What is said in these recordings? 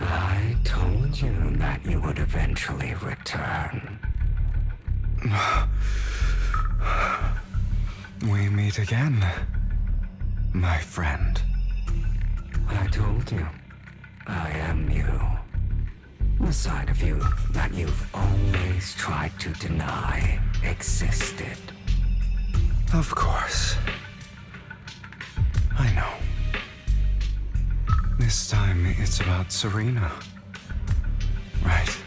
I told you that you would eventually return. We meet again, my friend. I told you, I am you. The side of you that you've always tried to deny existed. Of course. I know. This time it's about Serena. Right?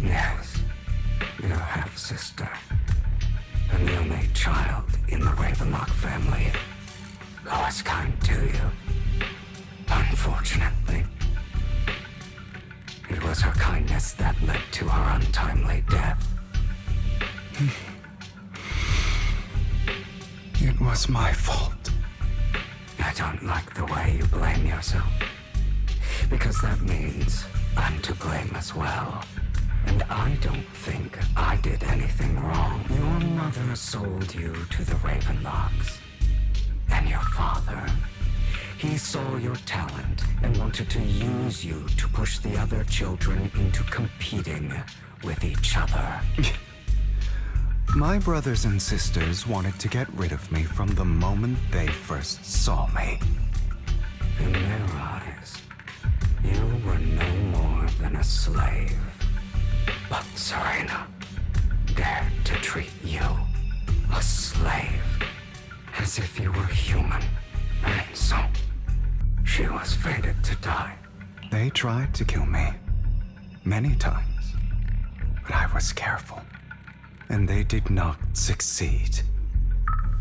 Yes, your half-sister. And the only child in the Ravenlock family who was kind to you. Unfortunately, it was her kindness that led to her untimely death. It was my fault. I don't like the way you blame yourself, because that means I'm to blame as well. And I don't think I did anything wrong. Your mother sold you to the Ravenlocks. And your father, he saw your talent and wanted to use you to push the other children into competing with each other. My brothers and sisters wanted to get rid of me from the moment they first saw me. In their eyes, you were no more than a slave. But Serena dared to treat you, a slave, as if you were human. And so, she was fated to die. They tried to kill me many times, but I was careful, and they did not succeed.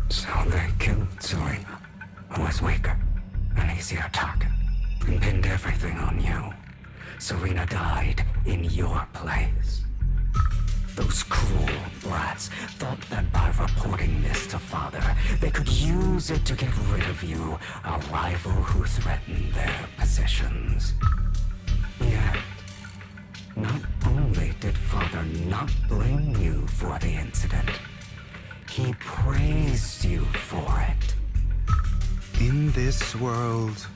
So they killed Serena, who was weaker, an easier target, and pinned everything on you. Serena died in your place. Those cruel brats thought that by reporting this to Father, they could use it to get rid of you, a rival who threatened their positions. Yet, not only did Father not blame you for the incident, he praised you for it. In this world,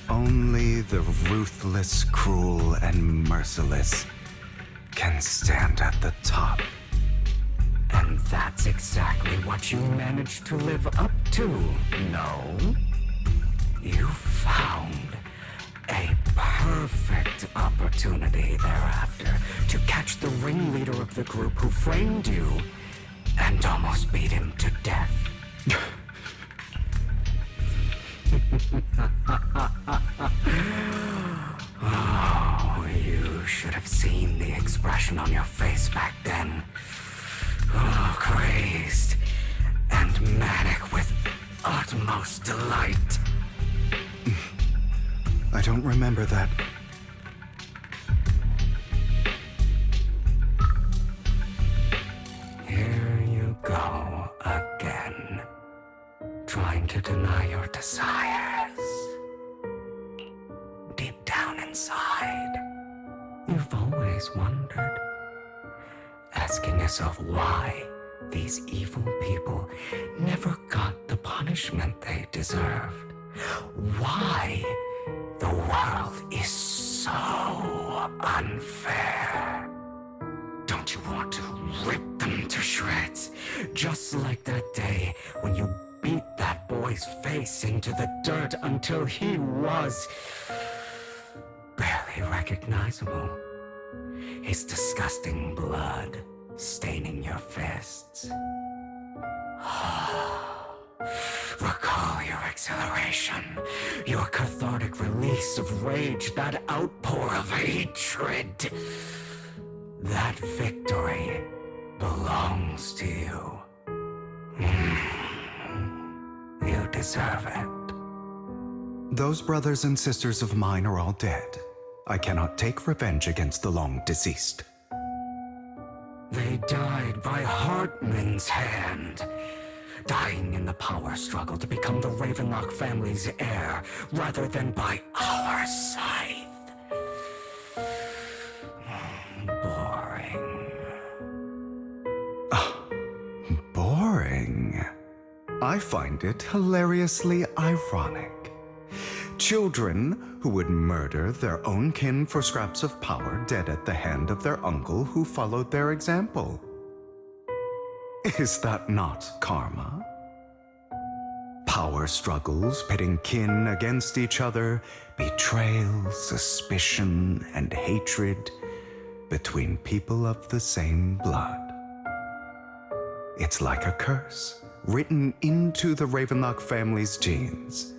only the ruthless, cruel, and merciless can stand at the top. And that's exactly what you managed to live up to, no? You found a perfect opportunity thereafter to catch the ringleader of the group who framed you and almost beat him to death. Oh, you should have seen the expression on your face back then. Oh, crazed and manic with utmost delight. I don't remember that. Here you go again, trying to deny your desires. Deep down inside, you've always wondered, asking yourself why these evil people never got the punishment they deserved. Why the world is so unfair. Don't you want to rip them to shreds? Just like that day when you beat that boy's face into the dirt until he was barely recognizable. His disgusting blood staining your fists. Recall your exhilaration, your cathartic release of rage, that outpour of hatred. That victory belongs to you. You deserve it. Those brothers and sisters of mine are all dead. I cannot take revenge against the long deceased. They died by Hartman's hand, dying in the power struggle to become the Ravenlock family's heir, rather than by our scythe. Boring. Boring? I find it hilariously ironic. Children who would murder their own kin for scraps of power dead at the hand of their uncle who followed their example. Is that not karma? Power struggles pitting kin against each other, betrayal, suspicion, and hatred between people of the same blood. It's like a curse written into the Ravenlock family's genes.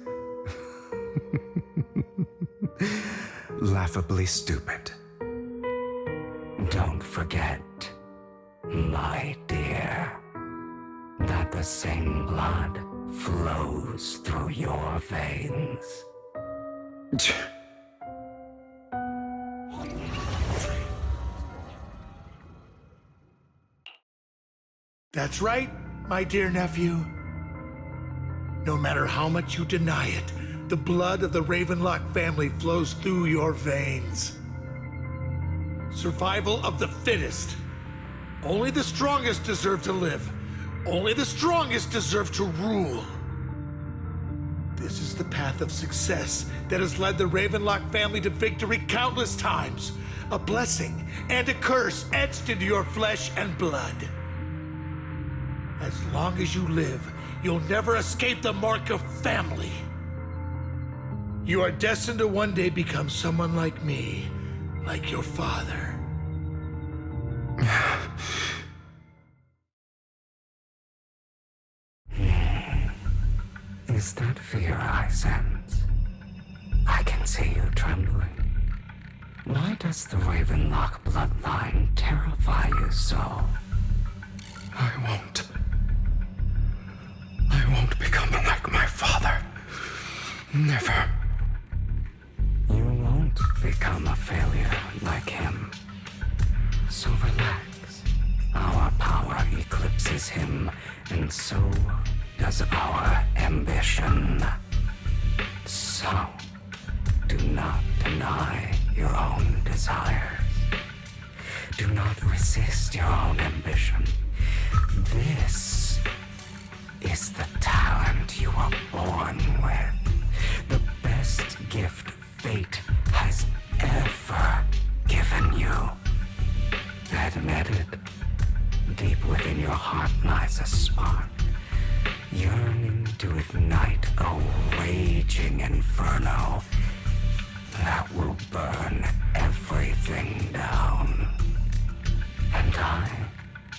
Laughably stupid. Don't forget, my dear, that the same blood flows through your veins. That's right, my dear nephew. No matter how much you deny it, the blood of the Ravenlock family flows through your veins. Survival of the fittest. Only the strongest deserve to live. Only the strongest deserve to rule. This is the path of success that has led the Ravenlock family to victory countless times. A blessing and a curse etched into your flesh and blood. As long as you live, you'll never escape the mark of family. You are destined to one day become someone like me, like your father. Is that fear I sense? I can see you trembling. Why does the Ravenlock bloodline terrify you so? I won't become like my father. Never. You won't become a failure like him. So relax. Our power eclipses him, and so does our ambition. So, do not deny your own desires. Do not resist your own ambition. This is the talent you were born with. The best gift fate has ever given you. Admit it. Deep within your heart lies a spark, yearning to ignite a raging inferno that will burn everything down. And I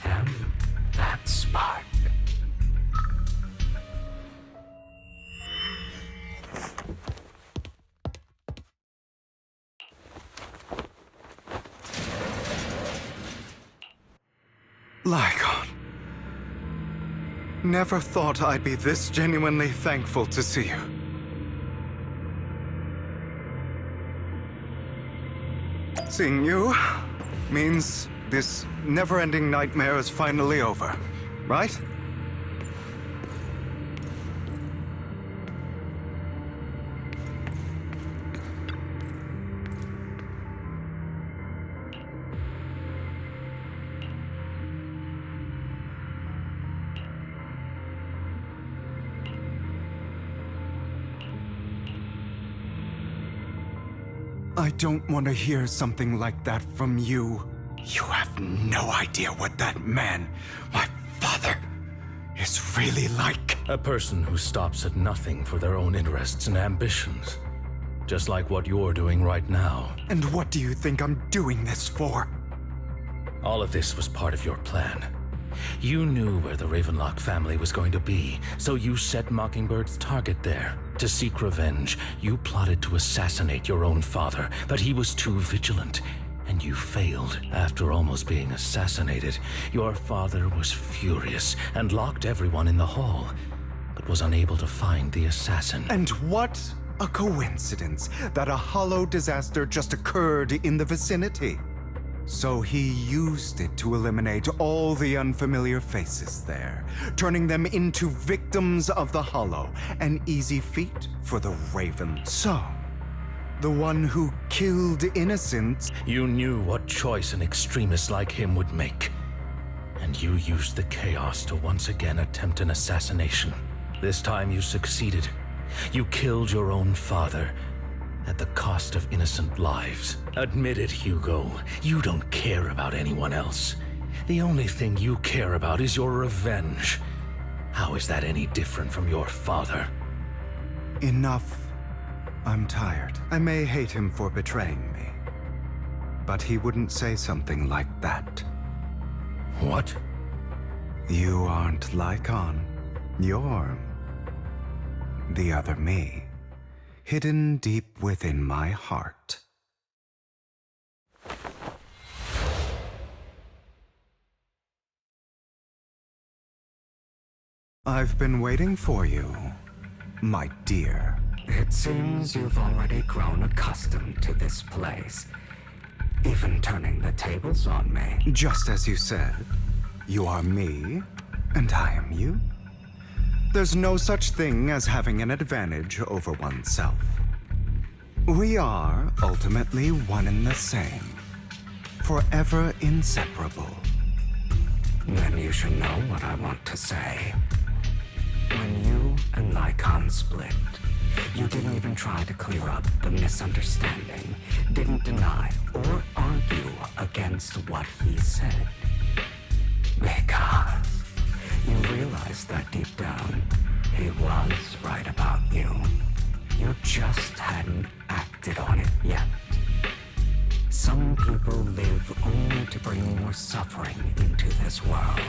am that spark. Lygon. Never thought I'd be this genuinely thankful to see you. Seeing you means this never-ending nightmare is finally over, right? I don't want to hear something like that from you. You have no idea what that man, my father, is really like. A person who stops at nothing for their own interests and ambitions. Just like what you're doing right now. And what do you think I'm doing this for? All of this was part of your plan. You knew where the Ravenlock family was going to be, so you set Mockingbird's target there. To seek revenge, you plotted to assassinate your own father, but he was too vigilant, and you failed. After almost being assassinated, your father was furious and locked everyone in the hall, but was unable to find the assassin. And what a coincidence that a hollow disaster just occurred in the vicinity. So he used it to eliminate all the unfamiliar faces there, turning them into victims of the hollow, an easy feat for the Raven. So, the one who killed innocents. You knew what choice an extremist like him would make, and you used the chaos to once again attempt an assassination. This time you succeeded. You killed your own father, at the cost of innocent lives. Admit it, Hugo. You don't care about anyone else. The only thing you care about is your revenge. How is that any different from your father? Enough. I'm tired. I may hate him for betraying me, but he wouldn't say something like that. What? You aren't Lycon. You're the other me, hidden deep within my heart. I've been waiting for you, my dear. It seems you've already grown accustomed to this place, even turning the tables on me. Just as you said, you are me, and I am you. There's no such thing as having an advantage over oneself. We are ultimately one and the same, forever inseparable. Then you should know what I want to say. When you and Lycon split, you didn't even try to clear up the misunderstanding, didn't deny or argue against what he said. Because you realized that deep down, he was right about you. You just hadn't acted on it yet. Some people live only to bring more suffering into this world.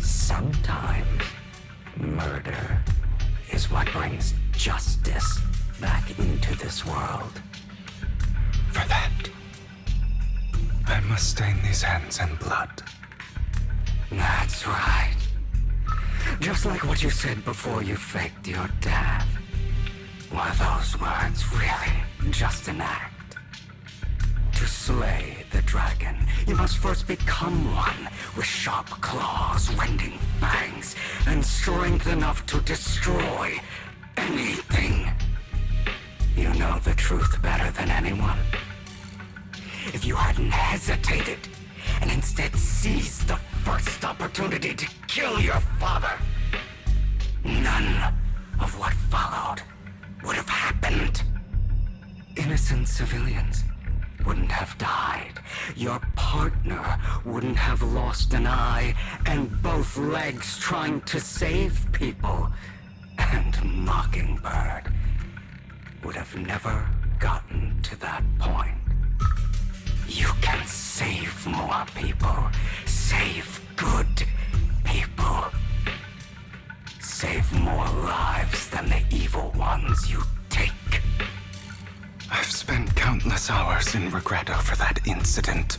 Sometimes, murder is what brings justice back into this world. For that, I must stain these hands in blood. That's right. Just like what you said before you faked your death. Were those words really just an act? To slay the dragon, you must first become one with sharp claws, wending fangs, and strength enough to destroy anything. You know the truth better than anyone. If you hadn't hesitated, and instead seized the first opportunity to kill your father, none of what followed would have happened. Innocent civilians wouldn't have died. Your partner wouldn't have lost an eye and both legs trying to save people. And Mockingbird would have never gotten to that point. You can save more people. Save good people. Save more lives than the evil ones you take. I've spent countless hours in regret over that incident.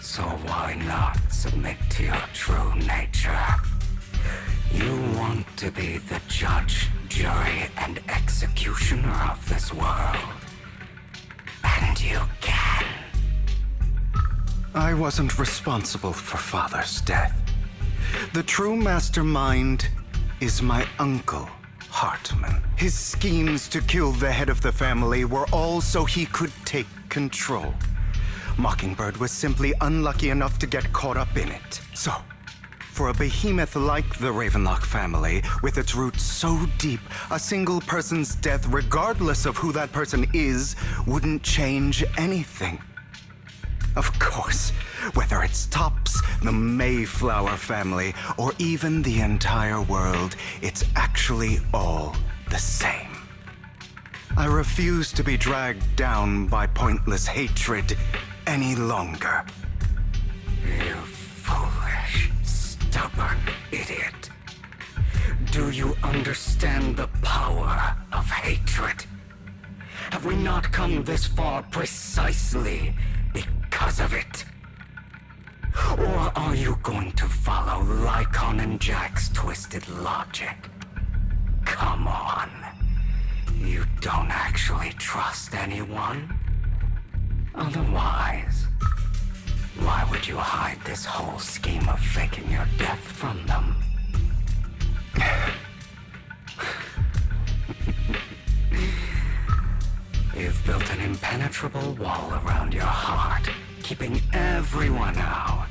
So why not submit to your true nature? You want to be the judge, jury, and executioner of this world. And you can. I wasn't responsible for Father's death. The true mastermind is my uncle, Hartman. His schemes to kill the head of the family were all so he could take control. Mockingbird was simply unlucky enough to get caught up in it. So, for a behemoth like the Ravenlock family, with its roots so deep, a single person's death, regardless of who that person is, wouldn't change anything. Of course, whether it's Tops, the Mayflower family, or even the entire world, it's actually all the same. I refuse to be dragged down by pointless hatred any longer. Do you understand the power of hatred? Have we not come this far precisely because of it? Or are you going to follow Lycon and Jack's twisted logic? Come on. You don't actually trust anyone? Otherwise, why would you hide this whole scheme of faking your death from them? You've built an impenetrable wall around your heart, keeping everyone out.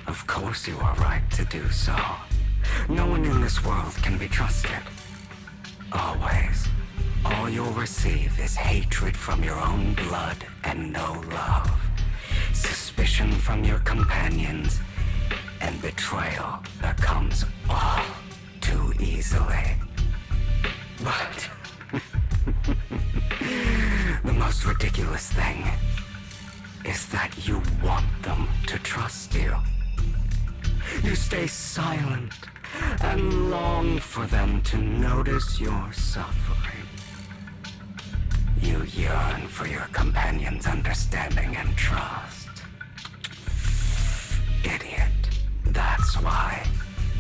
Of course you are right to do so. No one in this world can be trusted. Always. All you'll receive is hatred from your own blood and no love. Suspicion from your companions, and betrayal that comes all too easily. But the most ridiculous thing is that you want them to trust you. You stay silent and long for them to notice your suffering. You yearn for your companions' understanding and trust. Idiot. That's why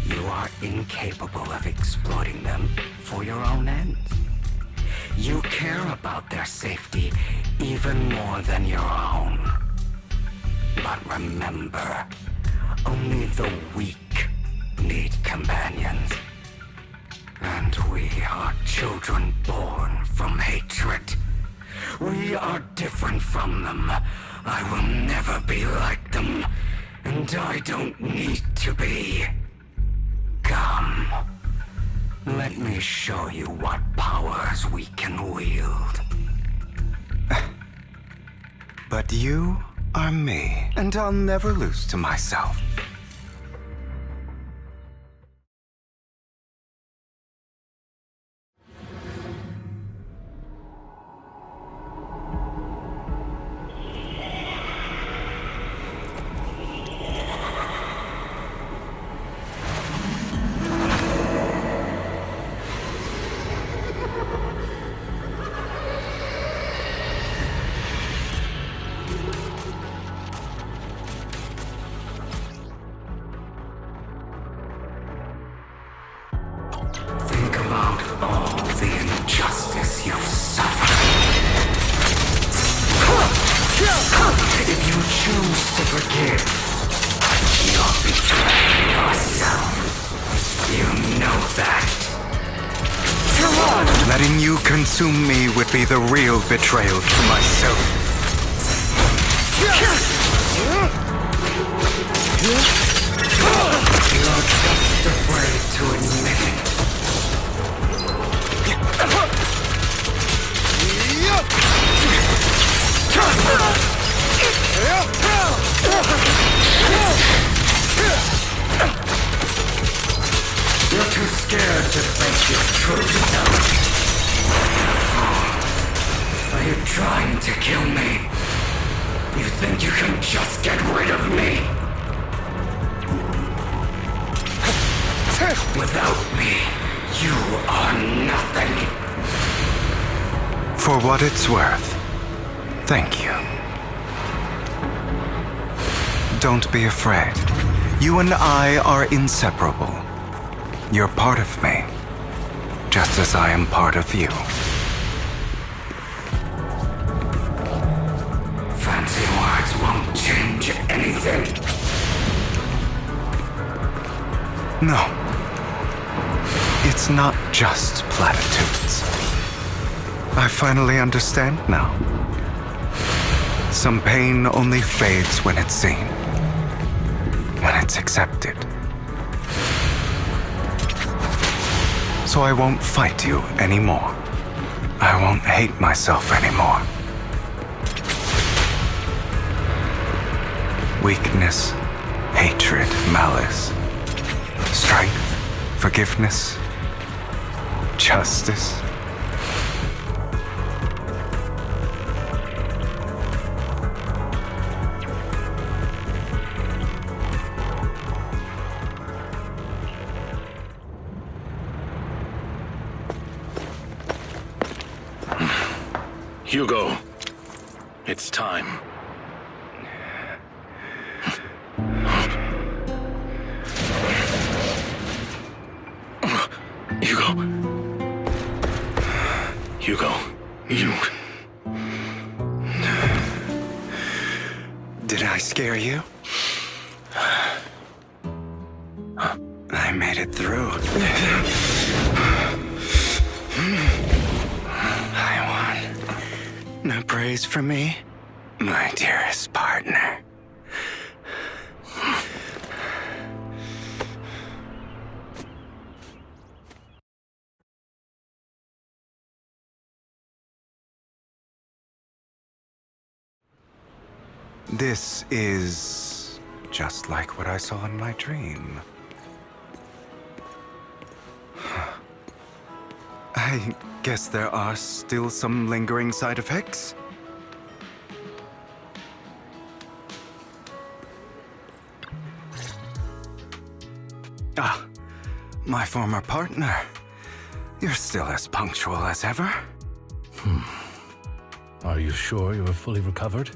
you are incapable of exploiting them for your own ends. You care about their safety even more than your own. But remember, only the weak need companions. And we are children born from hatred. We are different from them. I will never be like them. And I don't need to be. Come. Let me show you what powers we can wield. But you are me, and I'll never lose to myself. Think about all the injustice you've suffered. If you choose to forgive, you're betraying yourself. You know that. Letting you consume me would be the real betrayal to myself. You're just afraid to admit it. You're too scared to face your true self. Are you trying to kill me? You think you can just get rid of me? Without me, you are nothing. For what it's worth, thank you. Don't be afraid. You and I are inseparable. You're part of me, just as I am part of you. Fancy words won't change anything. No. It's not just platitudes. I finally understand now. Some pain only fades when it's seen, when it's accepted. So I won't fight you anymore. I won't hate myself anymore. Weakness, hatred, malice, strength, forgiveness, justice. Hugo, it's time. Hugo. Hugo, you... Did I scare you? I made it through. I won. No praise for me, my dearest partner. This is just like what I saw in my dream. I guess there are still some lingering side effects. Ah, my former partner. You're still as punctual as ever. Are you sure you are fully recovered?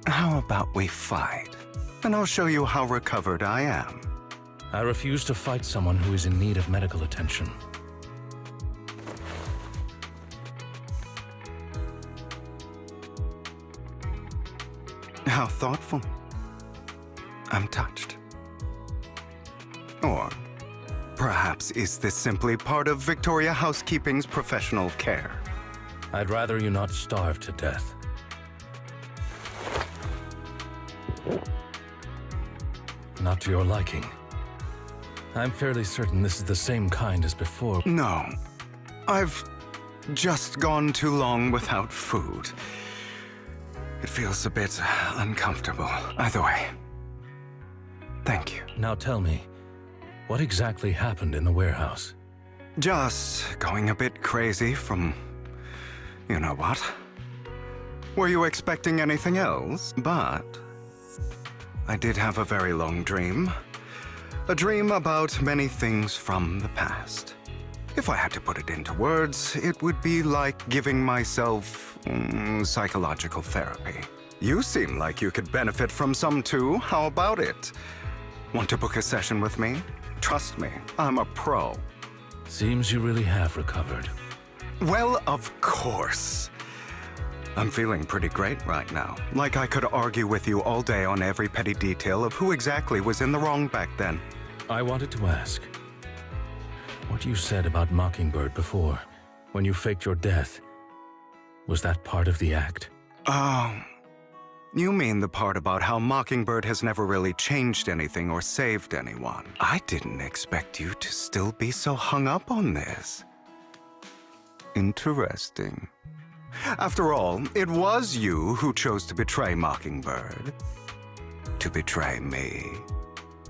How about we fight? And I'll show you how recovered I am. I refuse to fight someone who is in need of medical attention. How thoughtful. I'm touched. Or perhaps is this simply part of Victoria Housekeeping's professional care? I'd rather you not starve to death. Not to your liking. I'm fairly certain this is the same kind as before. No. I've just gone too long without food. It feels a bit uncomfortable. Either way, thank you. Now tell me, what exactly happened in the warehouse? Just going a bit crazy from... you know what? Were you expecting anything else? But... I did have a very long dream. A dream about many things from the past. If I had to put it into words, it would be like giving myself psychological therapy. You seem like you could benefit from some too. How about it? Want to book a session with me? Trust me, I'm a pro. Seems you really have recovered. Well, of course. I'm feeling pretty great right now. Like I could argue with you all day on every petty detail of who exactly was in the wrong back then. I wanted to ask, what you said about Mockingbird before, when you faked your death, was that part of the act? Oh, you mean the part about how Mockingbird has never really changed anything or saved anyone. I didn't expect you to still be so hung up on this. Interesting. After all, it was you who chose to betray Mockingbird. To betray me.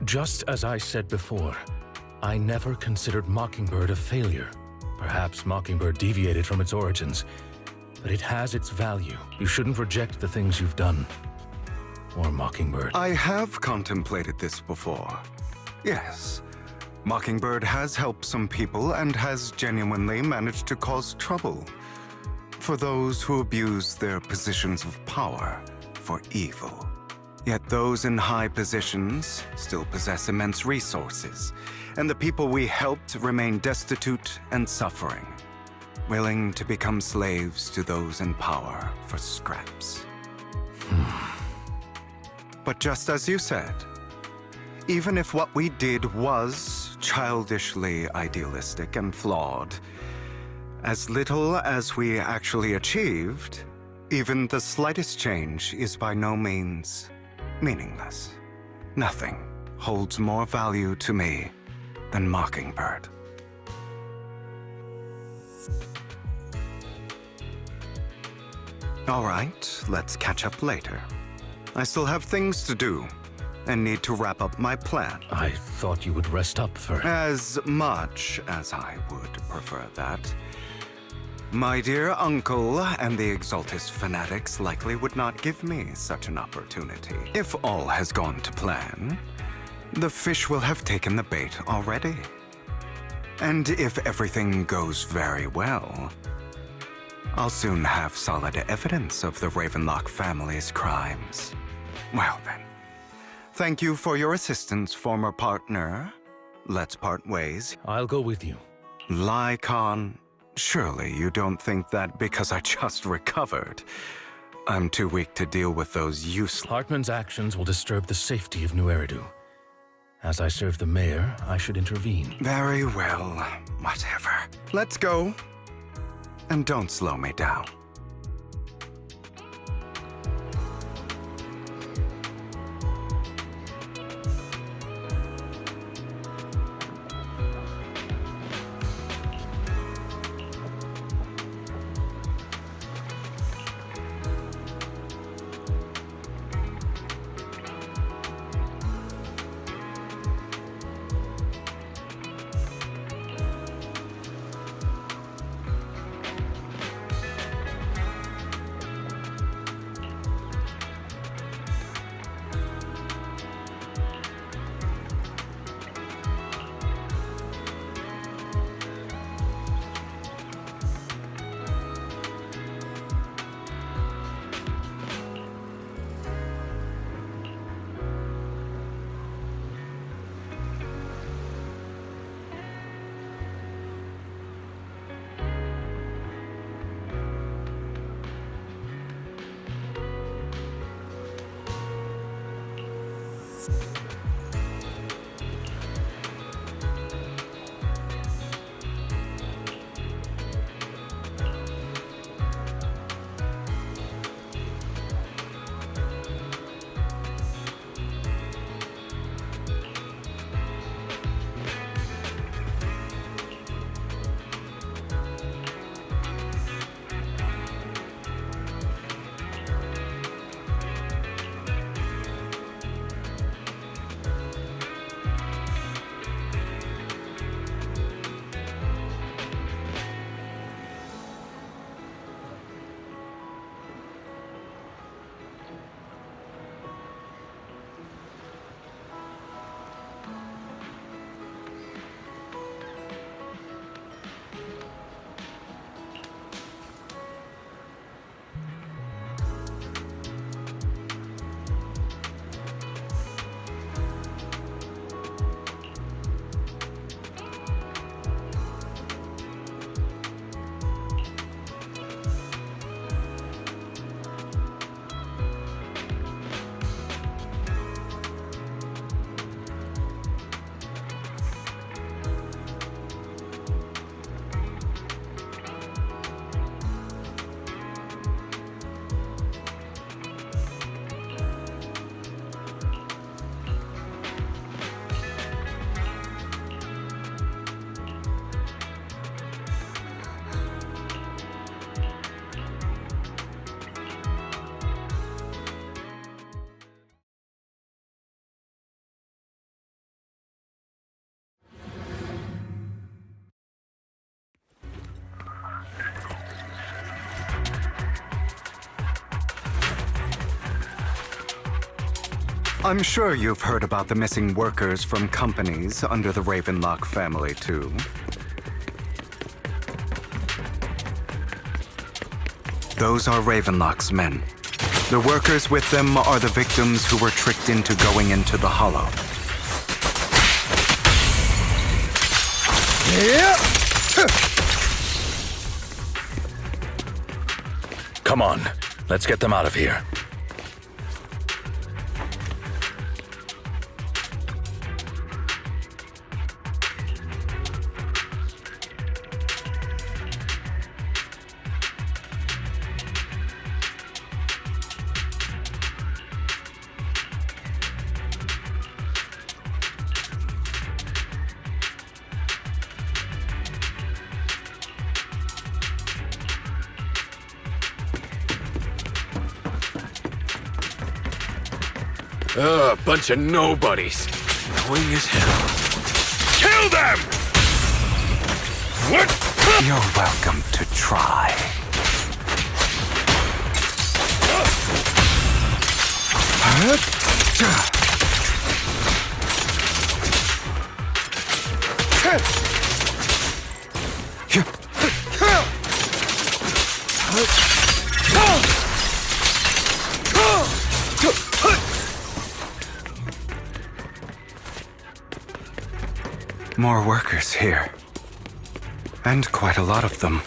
Just as I said before, I never considered Mockingbird a failure. Perhaps Mockingbird deviated from its origins, but it has its value. You shouldn't reject the things you've done. Or Mockingbird. I have contemplated this before. Yes. Mockingbird has helped some people and has genuinely managed to cause trouble for those who abuse their positions of power for evil. Yet those in high positions still possess immense resources, and the people we helped remain destitute and suffering, willing to become slaves to those in power for scraps. But just as you said, even if what we did was childishly idealistic and flawed, as little as we actually achieved, even the slightest change is by no means meaningless. Nothing holds more value to me than Mockingbird. All right, let's catch up later. I still have things to do and need to wrap up my plan. I thought you would rest up for... As much as I would prefer that. My dear uncle and the Exaltus fanatics likely would not give me such an opportunity. If all has gone to plan, the fish will have taken the bait already. And if everything goes very well, I'll soon have solid evidence of the Ravenlock family's crimes. Well then, thank you for your assistance, former partner. Let's part ways. I'll go with you. Lycon, surely you don't think that because I just recovered, I'm too weak to deal with those useless... Hartman's actions will disturb the safety of New Eridu. As I serve the mayor, I should intervene. Very well, whatever. Let's go. And don't slow me down. I'm sure you've heard about the missing workers from companies under the Ravenlock family, too. Those are Ravenlock's men. The workers with them are the victims who were tricked into going into the Hollow. Come on, let's get them out of here. Bunch of nobodies. Annoying as hell. Kill them! What? You're welcome to try. More workers here. And quite a lot of them.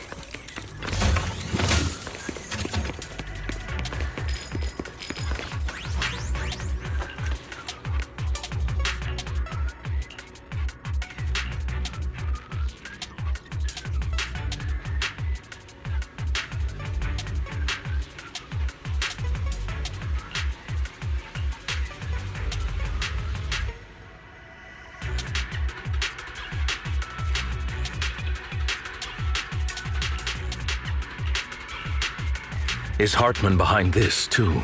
Is Hartman behind this, too?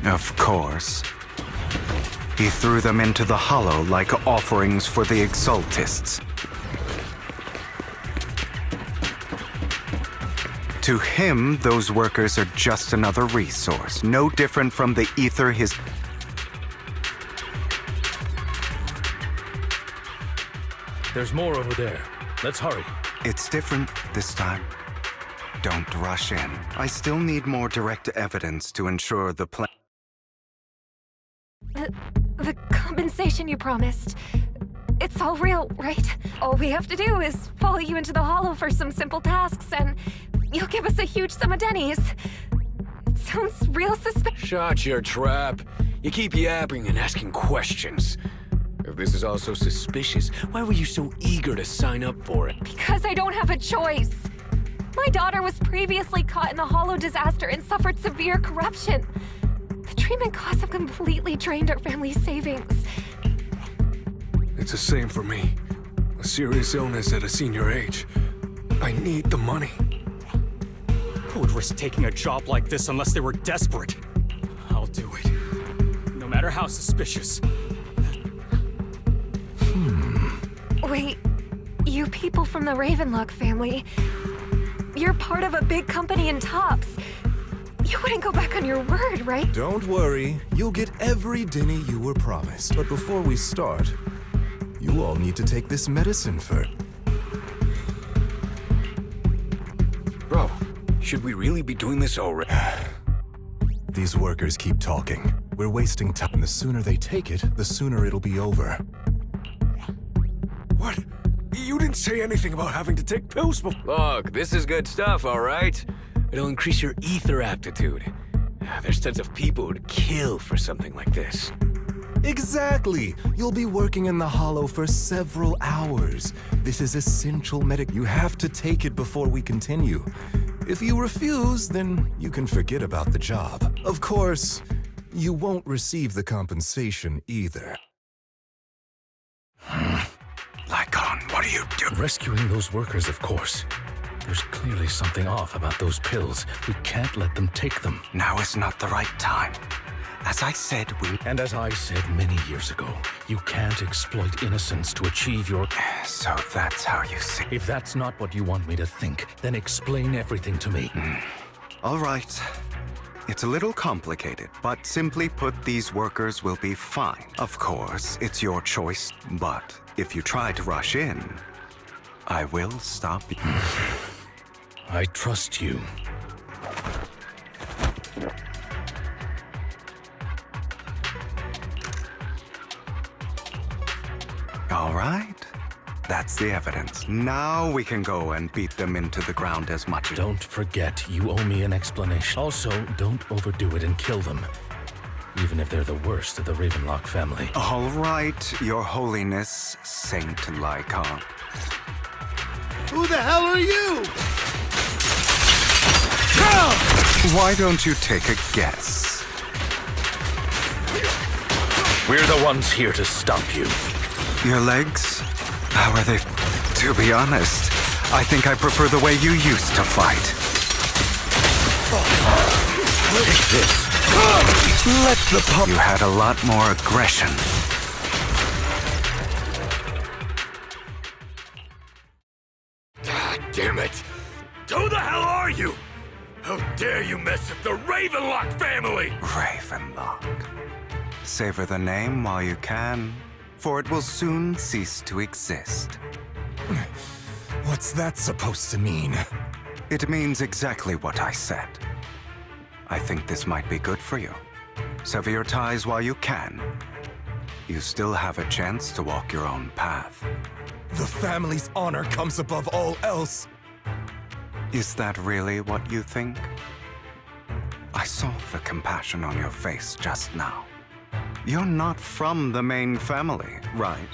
Of course. He threw them into the Hollow like offerings for the Exaltists. To him, those workers are just another resource, no different from the ether his... There's more over there. Let's hurry. It's different this time. Don't rush in. I still need more direct evidence to ensure the plan... The compensation you promised. It's all real, right? All we have to do is follow you into the Hollow for some simple tasks, and you'll give us a huge sum of dennies. It sounds real suspicious. Shut your trap. You keep yapping and asking questions. If this is all so suspicious, why were you so eager to sign up for it? Because I don't have a choice. My daughter was previously caught in the Hollow disaster and suffered severe corruption. The treatment costs have completely drained our family's savings. It's the same for me. A serious illness at a senior age. I need the money. Who would risk taking a job like this unless they were desperate? I'll do it. No matter how suspicious. Wait, you people from the Ravenlock family, you're part of a big company in Tops. You wouldn't go back on your word, right? Don't worry, you'll get every denny you were promised. But before we start, you all need to take this medicine first. Bro, should we really be doing this already? These workers keep talking. We're wasting time. The sooner they take it, the sooner it'll be over. What? You didn't say anything about having to take pills before. Look, this is good stuff, all right? It'll increase your ether aptitude. There's tons of people who'd kill for something like this. Exactly! You'll be working in the Hollow for several hours. This is essential medic. You have to take it before we continue. If you refuse, then you can forget about the job. Of course, you won't receive the compensation either. Lycon, what are you doing? Rescuing those workers, of course. There's clearly something off about those pills. We can't let them take them. Now is not the right time. As I said, And as I said many years ago, you can't exploit innocence to achieve your... So that's how you see... If that's not what you want me to think, then explain everything to me. All right. It's a little complicated, but simply put, these workers will be fine. Of course, it's your choice, but if you try to rush in, I will stop you. I trust you. All right. That's the evidence. Now we can go and beat them into the ground as much as... Don't forget, you owe me an explanation. Also, don't overdo it and kill them. Even if they're the worst of the Ravenlock family. All right, Your Holiness, Saint Lycon. Who the hell are you? Why don't you take a guess? We're the ones here to stop you. Your legs? How are they? To be honest, I think I prefer the way you used to fight. Take this. Let the pup... You had a lot more aggression. God damn it! Who the hell are you? How dare you mess with the Ravenlock family? Ravenlock. Savor the name while you can, for it will soon cease to exist. What's that supposed to mean? It means exactly what I said. I think this might be good for you. Sever your ties while you can. you still have a chance to walk your own path. The family's honor comes above all else. Is that really what you think? I saw the compassion on your face just now. You're not from the main family, right?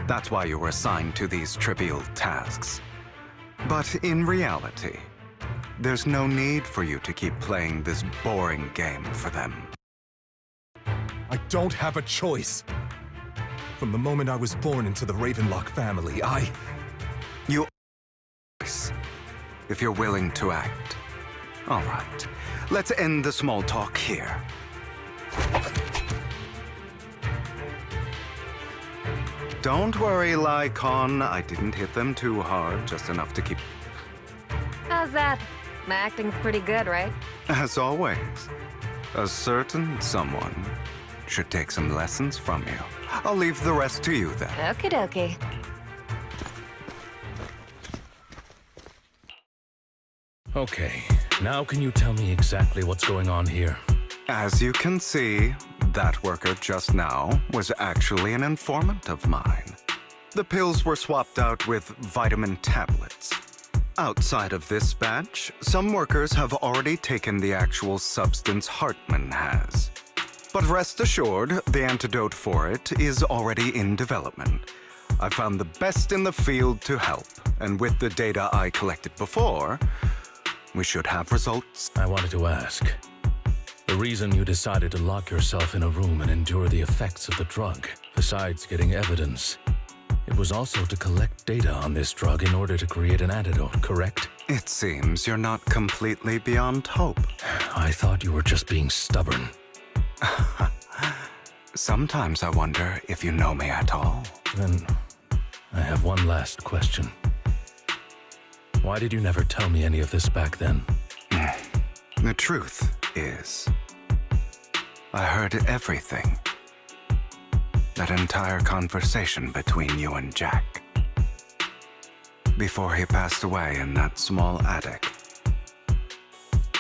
That's why you were assigned to these trivial tasks. But in reality, there's no need for you to keep playing this boring game for them. I don't have a choice. From the moment I was born into the Ravenlock family, You if you're willing to act. All right, let's end the small talk here. Don't worry, Lycon. I didn't hit them too hard, just enough to keep... How's that? My acting's pretty good, right? As always, a certain someone should take some lessons from you. I'll leave the rest to you then. Okie dokie. Okay, now can you tell me exactly what's going on here? As you can see, that worker just now was actually an informant of mine. The pills were swapped out with vitamin tablets. Outside of this batch, some workers have already taken the actual substance Hartman has. But rest assured, the antidote for it is already in development. I found the best in the field to help, and with the data I collected before, we should have results. I wanted to ask. The reason you decided to lock yourself in a room and endure the effects of the drug, besides getting evidence, it was also to collect data on this drug in order to create an antidote, correct? It seems you're not completely beyond hope. I thought you were just being stubborn. Sometimes I wonder if you know me at all. Then, I have one last question. Why did you never tell me any of this back then? The truth is, I heard everything. That entire conversation between you and Jack. Before he passed away in that small attic.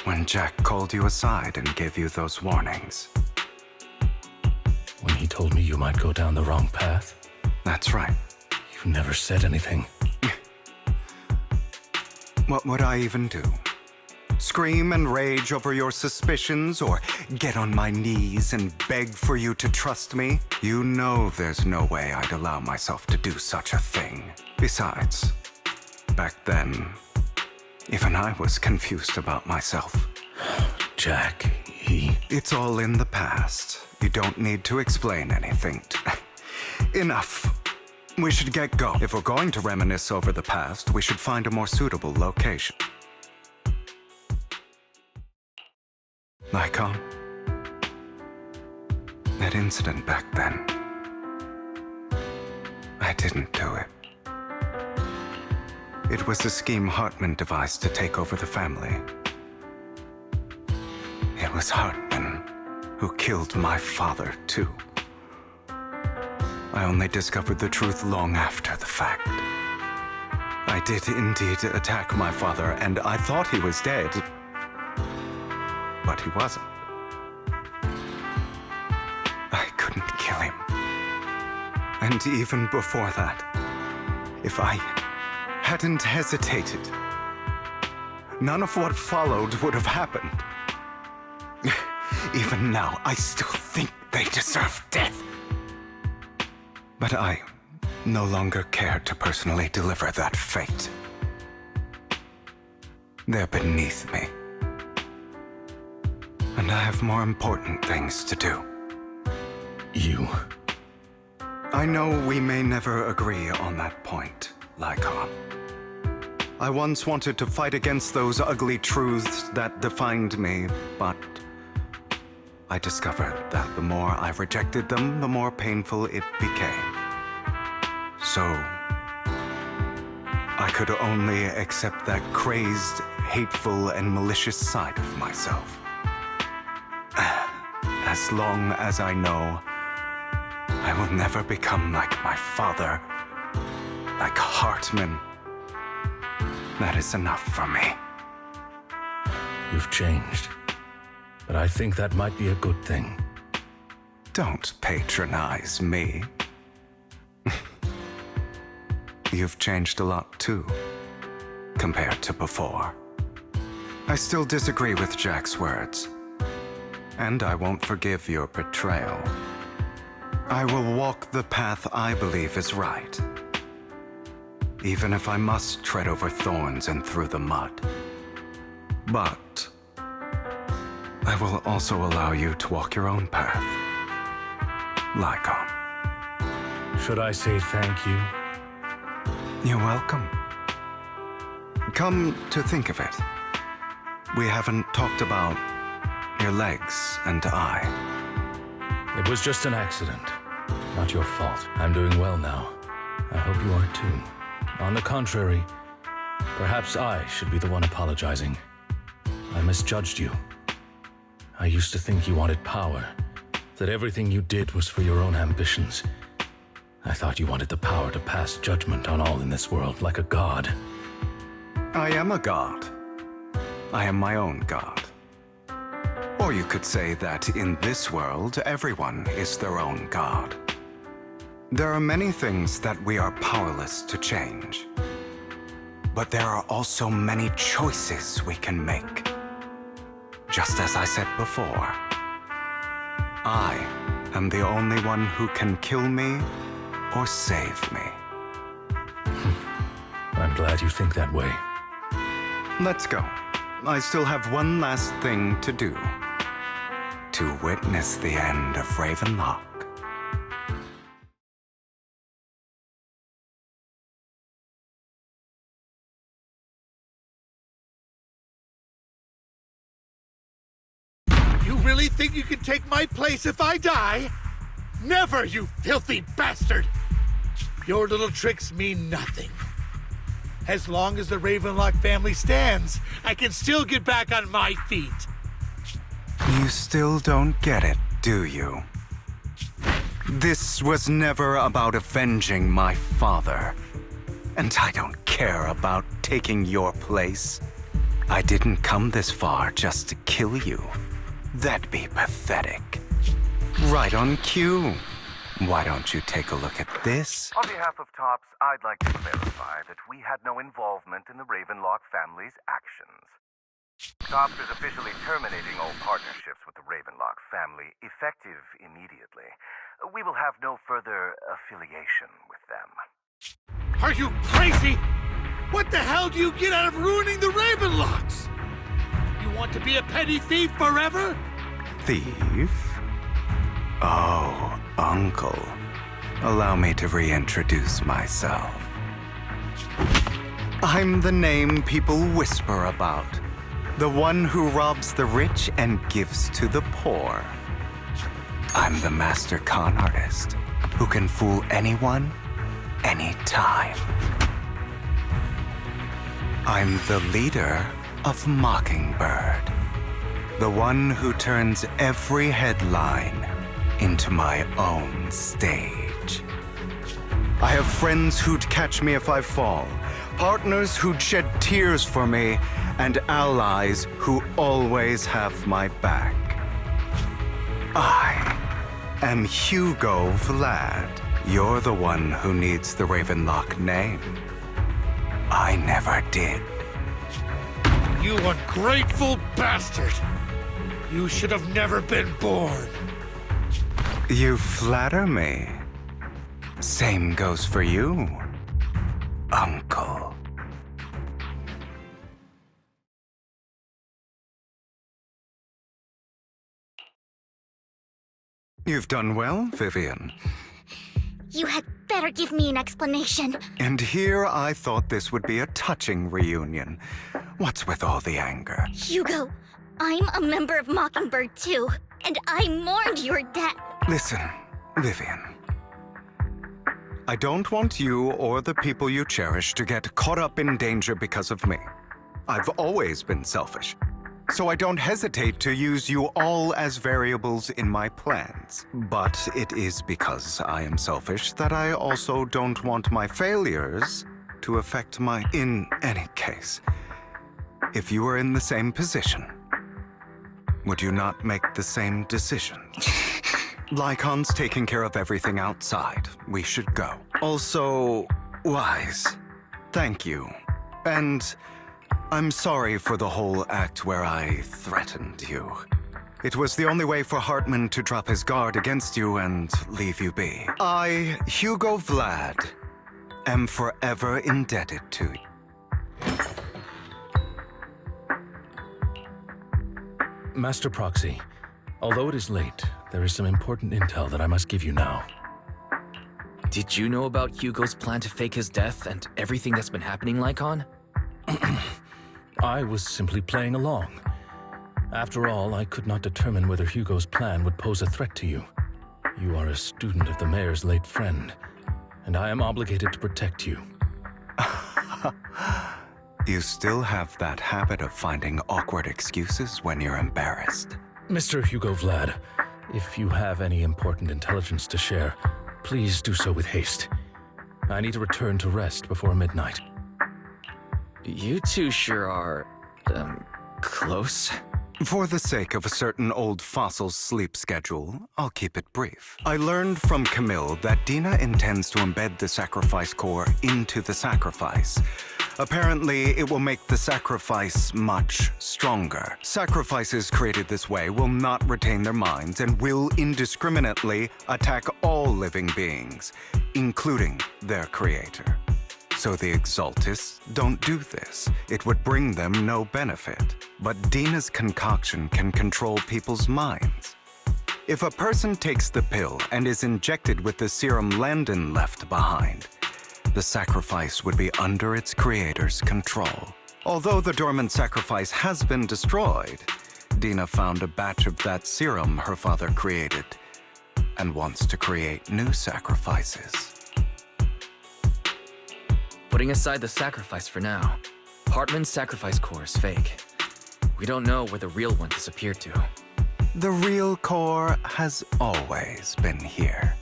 When Jack called you aside and gave you those warnings. When he told me you might go down the wrong path? That's right. You never said anything. What would I even do? Scream and rage over your suspicions, or get on my knees and beg for you to trust me? You know there's no way I'd allow myself to do such a thing. Besides, back then, even I was confused about myself. Jack, It's all in the past. You don't need to explain anything. Enough. We should get going. If we're going to reminisce over the past, we should find a more suitable location. Lycon, that incident back then, I didn't do it. It was a scheme Hartman devised to take over the family. It was Hartman who killed my father, too. I only discovered the truth long after the fact. I did indeed attack my father, and I thought he was dead. But he wasn't. I couldn't kill him. And even before that, if I hadn't hesitated, none of what followed would have happened. Even now, I still think they deserve death. But I no longer care to personally deliver that fate. They're beneath me. And I have more important things to do. You? I know we may never agree on that point, Lycon. I once wanted to fight against those ugly truths that defined me, but I discovered that the more I rejected them, the more painful it became. So, I could only accept that crazed, hateful, and malicious side of myself. As long as I know I will never become like my father, like Hartman, that is enough for me. You've changed. But I think that might be a good thing. Don't patronize me. You've changed a lot too, compared to before. I still disagree with Jack's words, and I won't forgive your betrayal. I will walk the path I believe is right, even if I must tread over thorns and through the mud. But I will also allow you to walk your own path, Lycon. Should I say thank you? You're welcome. Come to think of it, we haven't talked about your legs and eye. It was just an accident. Not your fault. I'm doing well now. I hope you are too. On the contrary, perhaps I should be the one apologizing. I misjudged you. I used to think you wanted power, that everything you did was for your own ambitions. I thought you wanted the power to pass judgment on all in this world like a god. I am a god. I am my own god. Or you could say that in this world, everyone is their own god. There are many things that we are powerless to change. But there are also many choices we can make. Just as I said before, I am the only one who can kill me or save me. I'm glad you think that way. Let's go. I still have one last thing to do. To witness the end of Ravenlock. You really think you can take my place if I die? Never, you filthy bastard! Your little tricks mean nothing. As long as the Ravenlock family stands, I can still get back on my feet. You still don't get it, do you? This was never about avenging my father. And I don't care about taking your place. I didn't come this far just to kill you. That'd be pathetic. Right on cue. Why don't you take a look at this? On behalf of TOPS, I'd like to clarify that we had no involvement in the Ravenlock family's actions. TOPS is officially terminating all partnerships with the Ravenlock family, effective immediately. We will have no further affiliation with them. Are you crazy? What the hell do you get out of ruining the Ravenlocks? You want to be a petty thief forever? Thief? Oh, Uncle. Allow me to reintroduce myself. I'm the name people whisper about. The one who robs the rich and gives to the poor. I'm the master con artist who can fool anyone, anytime. I'm the leader of Mockingbird. The one who turns every headline into my own stage. I have friends who'd catch me if I fall, partners who'd shed tears for me, and allies who always have my back. I am Hugo Vlad. You're the one who needs the Ravenlock name. I never did. You ungrateful bastard! You should have never been born. You flatter me. Same goes for you, Uncle. You've done well, Vivian. You had better give me an explanation. And here I thought this would be a touching reunion. What's with all the anger? Hugo, I'm a member of Mockingbird too, and I mourned your death. Listen, Vivian. I don't want you or the people you cherish to get caught up in danger because of me. I've always been selfish, so I don't hesitate to use you all as variables in my plans. But it is because I am selfish that I also don't want my failures to affect my... In any case, if you were in the same position, would you not make the same decision? Lycon's taking care of everything outside. We should go. Also, Wise, thank you. And I'm sorry for the whole act where I threatened you. It was the only way for Hartman to drop his guard against you and leave you be. I, Hugo Vlad, am forever indebted to you. Master Proxy, although it is late, there is some important intel that I must give you now. Did you know about Hugo's plan to fake his death and everything that's been happening, Lycon? I was simply playing along. After all, I could not determine whether Hugo's plan would pose a threat to you. You are a student of the Mayor's late friend, and I am obligated to protect you. You still have that habit of finding awkward excuses when you're embarrassed. Mr. Hugo Vlad, if you have any important intelligence to share, please do so with haste. I need to return to rest before midnight. You two sure are, close. For the sake of a certain old fossil's sleep schedule, I'll keep it brief. I learned from Camille that Dina intends to embed the sacrifice core into the sacrifice. Apparently, it will make the sacrifice much stronger. Sacrifices created this way will not retain their minds and will indiscriminately attack all living beings, including their creator. So the Exaltists don't do this. It would bring them no benefit. But Dina's concoction can control people's minds. If a person takes the pill and is injected with the serum Landon left behind, the sacrifice would be under its creator's control. Although the dormant sacrifice has been destroyed, Dina found a batch of that serum her father created and wants to create new sacrifices. Putting aside the sacrifice for now, Hartman's sacrifice core is fake. We don't know where the real one disappeared to. The real core has always been here.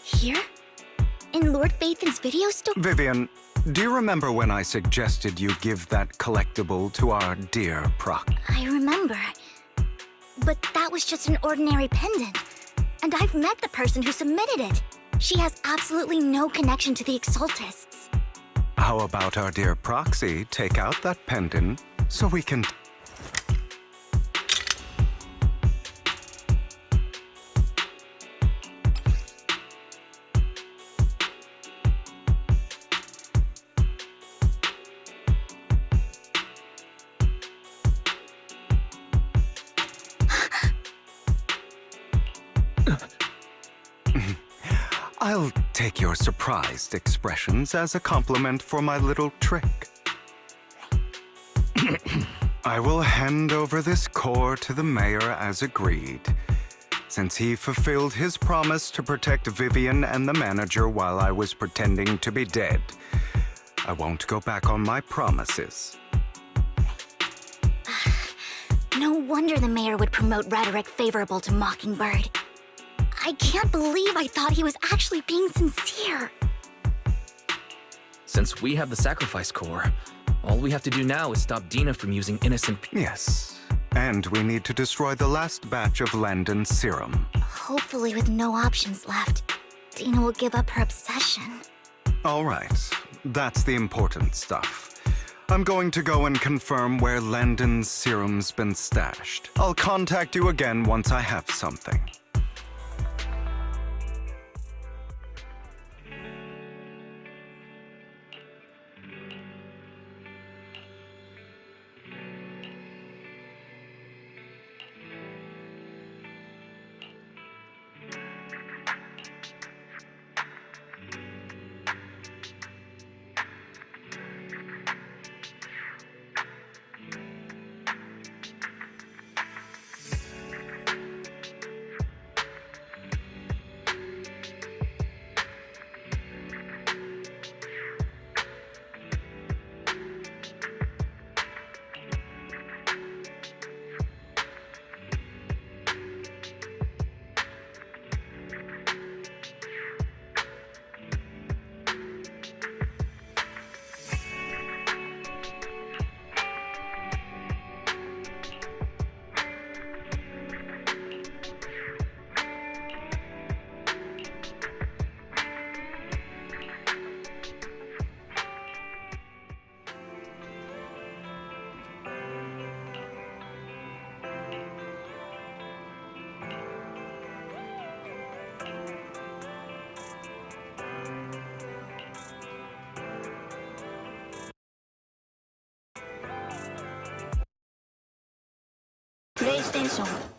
Here? In Lord Phaethon's video store? Vivian, do you remember when I suggested you give that collectible to our dear Proc? I remember. But that was just an ordinary pendant. And I've met the person who submitted it. She has absolutely no connection to the Exaltists. How about our dear Proxy take out that pendant so we can... I'll take your surprised expressions as a compliment for my little trick. I will hand over this core to the mayor as agreed. Since he fulfilled his promise to protect Vivian and the manager while I was pretending to be dead, I won't go back on my promises. No wonder the mayor would promote rhetoric favorable to Mockingbird. I can't believe I thought he was actually being sincere. Since we have the sacrifice core, all we have to do now is stop Dina from using innocent Yes, and we need to destroy the last batch of Landon's serum. Hopefully with no options left, Dina will give up her obsession. All right, that's the important stuff. I'm going to go and confirm where Landon's serum's been stashed. I'll contact you again once I have something. 些什么。